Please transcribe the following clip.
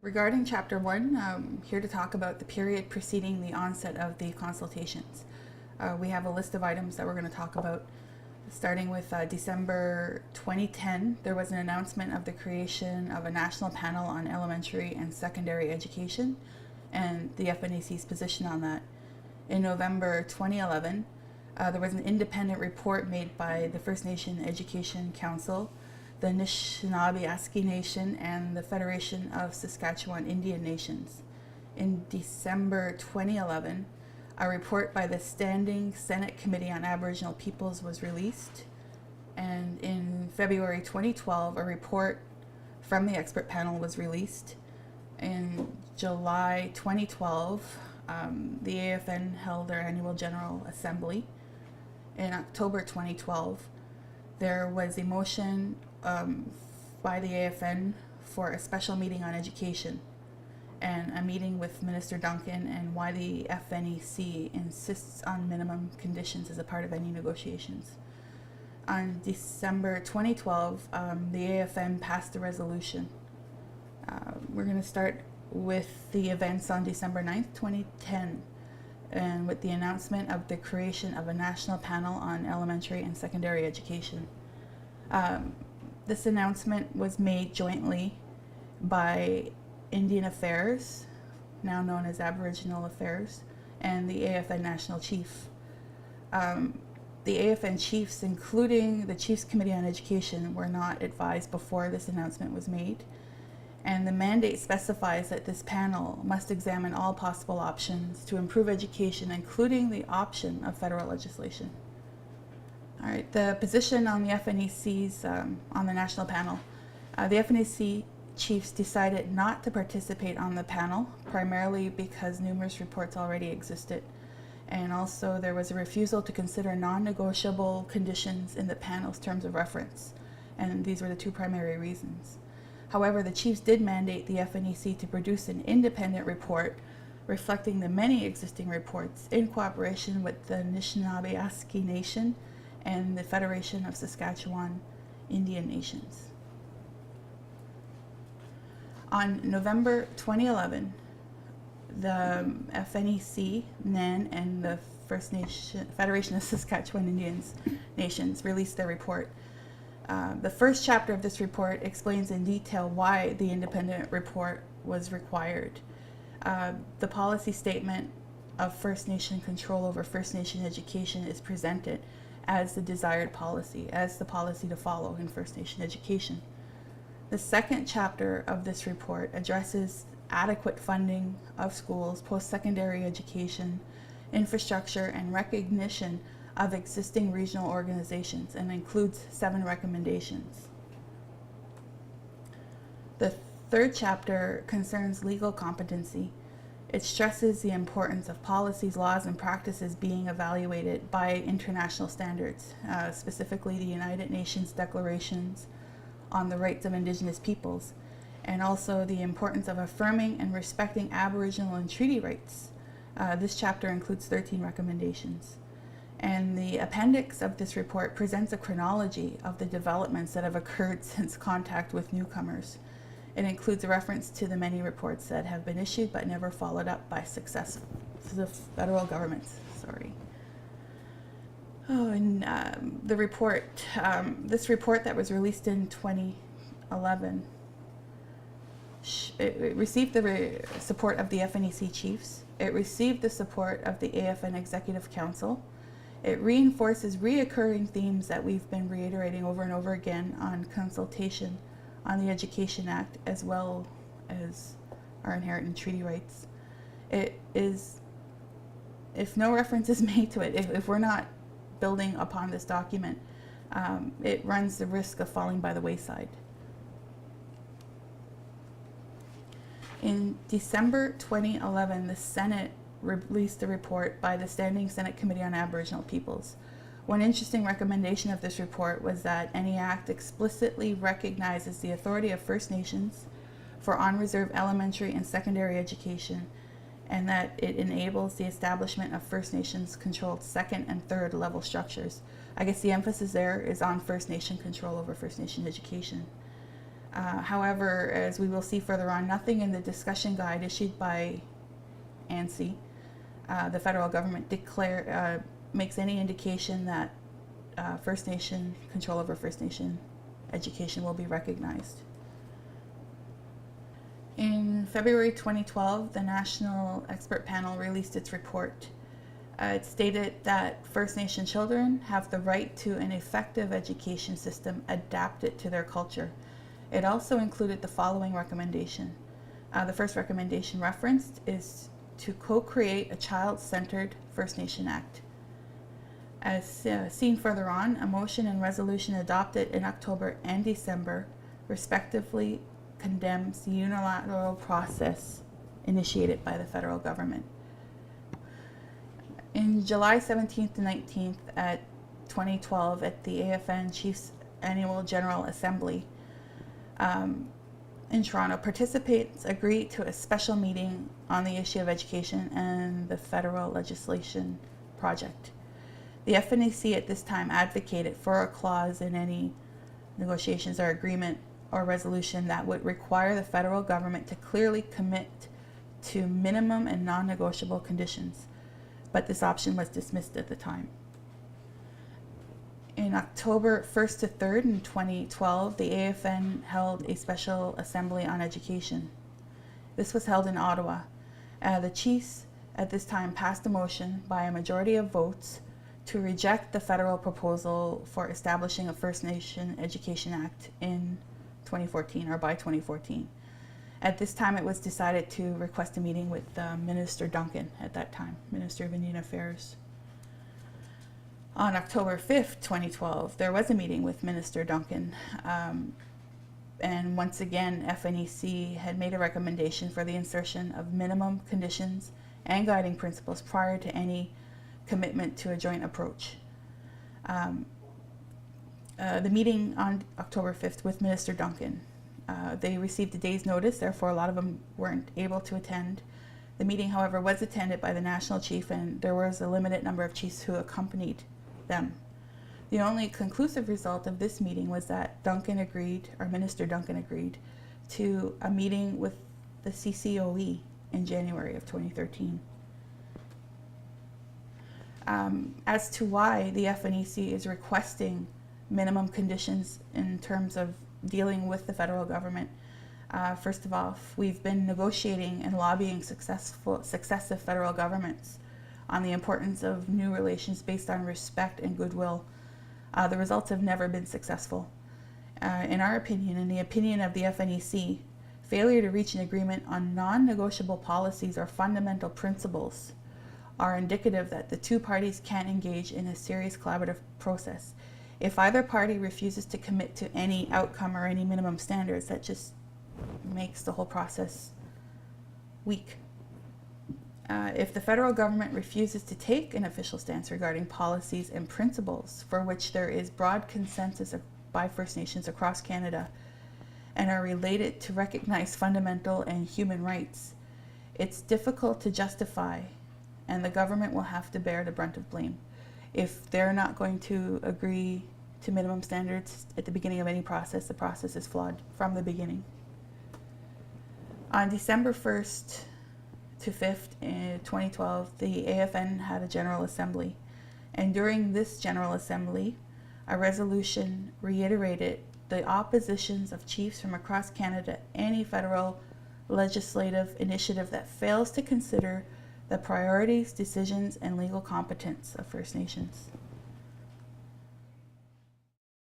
Regarding Chapter 1, I'm here to talk about the period preceding the onset of the consultations. We have a list of items that we're going to talk about. Starting with December 2010, there was an announcement of the creation of a national panel on elementary and secondary education and the FNAC's position on that. In November 2011, there was an independent report made by the First Nation Education Council, the Anishinaabe Nation, and the Federation of Saskatchewan Indian Nations. In December 2011, a report by the Standing Senate Committee on Aboriginal Peoples was released. And in February 2012, a report from the expert panel was released. In July 2012, the AFN held their annual General Assembly. In October 2012, there was a motion by the AFN for a special meeting on education and a meeting with Minister Duncan and why the FNAC insists on minimum conditions as a part of any negotiations. On December 2012, the AFN passed a resolution. We're going to start with the events on December 9th, 2010, and with the announcement of the creation of a national panel on elementary and secondary education. This announcement was made jointly by Indian Affairs, now known as Aboriginal Affairs, and the AFN National Chief. The AFN chiefs, including the Chiefs Committee on Education, were not advised before this announcement was made. And the mandate specifies that this panel must examine all possible options to improve education, including the option of federal legislation. All right, the position on the FNAC's, on the national panel. The FNAC chiefs decided not to participate on the panel, primarily because numerous reports already existed. And also there was a refusal to consider non-negotiable conditions in the panel's terms of reference. And these were the two primary reasons. However, the chiefs did mandate the FNAC to produce an independent report reflecting the many existing reports in cooperation with the Anishinaabe Nation and the Federation of Saskatchewan Indian Nations. On November 2011, the FNAC, NAN, and the First Nation Federation of Saskatchewan Indian Nations released their report. The first chapter of this report explains in detail why the independent report was required. The policy statement of First Nation control over First Nation education is presented as the desired policy, as the policy to follow in First Nation education. The second chapter of this report addresses adequate funding of schools, post-secondary education, infrastructure, and recognition of existing regional organizations, and includes 7 recommendations. The third chapter concerns legal competency. It stresses the importance of policies, laws, and practices being evaluated by international standards, specifically the United Nations Declarations on the Rights of Indigenous Peoples, and also the importance of affirming and respecting Aboriginal and treaty rights. This chapter includes 13 recommendations. And the appendix of this report presents a chronology of the developments that have occurred since contact with newcomers. It includes a reference to the many reports that have been issued but never followed up by successive federal governments. Oh, and the report, this report that was released in 2011, it received the support of the FNAC chiefs. It received the support of the AFN Executive Council. It reinforces reoccurring themes that we've been reiterating over and over again on consultation on the Education Act, as well as our inherent and treaty rights. It is, if no reference is made to it, if we're not building upon this document, it runs the risk of falling by the wayside. In December 2011, the Senate released a report by the Standing Senate Committee on Aboriginal Peoples. One interesting recommendation of this report was that any act explicitly recognizes the authority of First Nations for on-reserve elementary and secondary education, and that it enables the establishment of First Nations controlled second and third level structures. I guess the emphasis there is on First Nation control over First Nation education. However, as we will see further on, nothing in the discussion guide issued by ANSI, the federal government, makes any indication that First Nation control over First Nation education will be recognized. In February 2012, the National Expert Panel released its report. It stated that First Nation children have the right to an effective education system adapted to their culture. It also included the following recommendation. The first recommendation referenced is to co-create a child-centered First Nation Act. As seen further on, a motion and resolution adopted in October and December respectively condemns the unilateral process initiated by the federal government. In July 17th to 19th at 2012 at the AFN Chiefs Annual General Assembly in Toronto, participants agreed to a special meeting on the issue of education and the federal legislation project. The FNAC at this time advocated for a clause in any negotiations or agreement or resolution that would require the federal government to clearly commit to minimum and non-negotiable conditions, but this option was dismissed at the time. In October 1st to 3rd in 2012, the AFN held a special assembly on education. This was held in Ottawa. The Chiefs at this time passed a motion by a majority of votes to reject the federal proposal for establishing a First Nation Education Act in 2014 or by 2014. At this time, it was decided to request a meeting with Minister Duncan at that time, Minister of Indian Affairs. On October 5th, 2012, there was a meeting with Minister Duncan, and once again, FNEC had made a recommendation for the insertion of minimum conditions and guiding principles prior to any commitment to a joint approach. The meeting on October 5th with Minister Duncan, they received a day's notice, therefore a lot of them weren't able to attend. The meeting, however, was attended by the national chief, and there was a limited number of chiefs who accompanied them. The only conclusive result of this meeting was that Duncan agreed, or Minister Duncan agreed, to a meeting with the CCOE in January of 2013. As to why the FNEC is requesting minimum conditions in terms of dealing with the federal government, first of all, we've been negotiating and lobbying successive federal governments on the importance of new relations based on respect and goodwill. The results have never been successful. In our opinion, in the opinion of the FNEC, failure to reach an agreement on non-negotiable policies or fundamental principles are indicative that the two parties can't engage in a serious collaborative process. If either party refuses to commit to any outcome or any minimum standards, that just makes the whole process weak. If the federal government refuses to take an official stance regarding policies and principles for which there is broad consensus by First Nations across Canada and are related to recognize fundamental and human rights, it's difficult to justify, and the government will have to bear the brunt of blame. If they're not going to agree to minimum standards at the beginning of any process, the process is flawed from the beginning. On December 1st to 5th in 2012, the AFN had a General Assembly. And during this General Assembly, a resolution reiterated the oppositions of chiefs from across Canada any federal legislative initiative that fails to consider the priorities, decisions, and legal competence of First Nations.